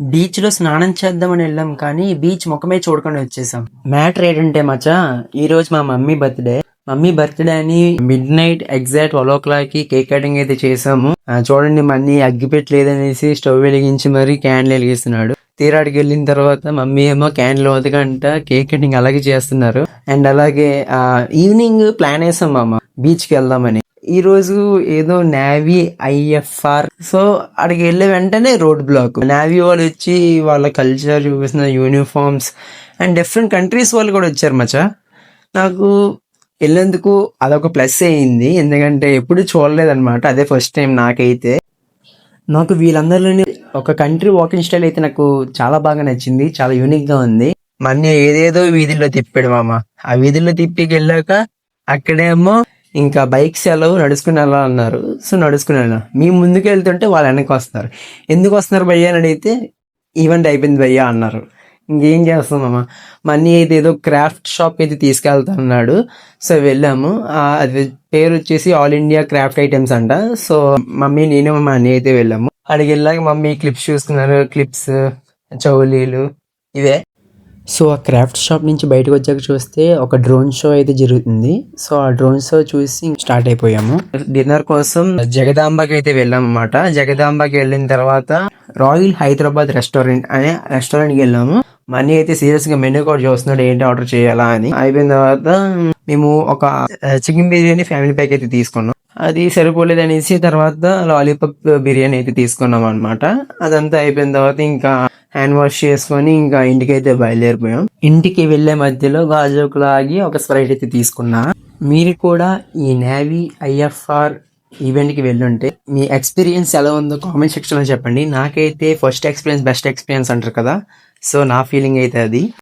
Beach లో స్నానం చేద్దామని వెళ్ళాం కానీ బీచ్ ముఖమే చూడకుండా వచ్చేసాం. మ్యాటర్ ఏంటంటే మచ్చా, ఈ రోజు మా మమ్మీ బర్త్డే అని మిడ్ నైట్ ఎగ్జాక్ట్ 12 o'clock కి కేక్ కటింగ్ అయితే చేసాము. చూడండి, మమ్మీ అగ్గిపెట్టలేదనేసి స్టవ్ వెలిగించి మరి క్యాండిల్ వెలిగిస్తున్నాడు. తీరాడికి వెళ్ళిన తర్వాత మమ్మీ ఏమో క్యాండిల్ వదకంట కేక్ కటింగ్ అలాగే చేస్తున్నారు. అండ్ అలాగే ఈవినింగ్ ప్లాన్ వేసాం మామ బీచ్ కి వెళ్దామని. ఈ రోజు ఏదో నేవీ IFR, సో అక్కడికి వెళ్ళే వెంటనే రోడ్ బ్లాక్. నేవీ వాళ్ళు వచ్చి వాళ్ళ కల్చర్ చూపిస్తున్న యూనిఫామ్స్ అండ్ డిఫరెంట్ కంట్రీస్ వాళ్ళు కూడా వచ్చారు మచ్చా. నాకు వెళ్ళేందుకు అదొక ప్లస్ అయింది, ఎందుకంటే ఎప్పుడు చూడలేదన్నమాట. అదే ఫస్ట్ టైం నాకైతే. నాకు వీళ్ళందరిలోని ఒక కంట్రీ వాకింగ్ స్టైల్ అయితే నాకు చాలా బాగా నచ్చింది, చాలా యూనిక్ గా ఉంది. మన్ని ఏదేదో వీధుల్లో తిప్పాడు మామ. ఆ వీధుల్లో తిప్పికి వెళ్ళాక అక్కడేమో ఇంకా బైక్స్ ఎలా నడుచుకుని వెళ్ళా అన్నారు. సో నడుచుకుని వెళ్ళా. మేము ముందుకు వెళ్తుంటే వాళ్ళు వెనక్కి వస్తారు. ఎందుకు వస్తున్నారు భయ్యా అని అడిగితే ఈవెంట్ అయిపోయింది భయ్యా అన్నారు. ఇంకేం చేస్తాం మామ. మనీ అయితే ఏదో క్రాఫ్ట్ షాప్ అయితే తీసుకెళ్తా అన్నాడు. సో వెళ్ళాము. అది పేరు వచ్చేసి ఆల్ ఇండియా క్రాఫ్ట్ ఐటమ్స్ అంట. సో మమ్మీ, నేను మా అన్నీ అయితే వెళ్ళాము. అడిగి వెళ్ళాక మమ్మీ క్లిప్స్ చూస్తున్నారు. క్లిప్స్, చౌలీలు ఇవే. సో ఆ క్రాఫ్ట్ షాప్ నుంచి బయటకు వచ్చాక చూస్తే ఒక డ్రోన్ షో అయితే జరుగుతుంది. సో ఆ డ్రోన్ షో చూసి స్టార్ట్ అయిపోయాము. డిన్నర్ కోసం జగదాంబకి అయితే వెళ్ళాము అన్నమాట. జగదాంబకి వెళ్ళిన తర్వాత రాయల్ హైదరాబాద్ రెస్టారెంట్ అనే రెస్టారెంట్కి వెళ్ళాము. మనీ అయితే సీరియస్ గా మెనూ కూడా చూస్తున్నాడు, ఏంటి ఆర్డర్ చేయాలా అని. అయిపోయిన తర్వాత మేము ఒక చికెన్ బిర్యానీ ఫ్యామిలీ ప్యాక్ అయితే తీసుకున్నాం. అది సరిపోలేదు అనేసి తర్వాత లాలీపాప్ బిర్యానీ అయితే తీసుకున్నాం అనమాట. అదంతా అయిపోయిన తర్వాత ఇంకా హ్యాండ్ వాష్ చేసుకొని ఇంకా ఇంటికి అయితే బయలుదేరిపోయాం. ఇంటికి వెళ్లే మధ్యలో గాజుకు లాగి ఒక స్ప్రైట్ అయితే తీసుకున్నా. మీరు కూడా ఈ నేవీ IFR ఈవెంట్ కి వెళ్ళుంటే మీ ఎక్స్పీరియన్స్ ఎలా ఉందో కామెంట్ సెక్షన్ లో చెప్పండి. నాకైతే ఫస్ట్ ఎక్స్పీరియన్స్ బెస్ట్ ఎక్స్పీరియన్స్ అంటారు కదా, సో నా ఫీలింగ్ అయితే అది.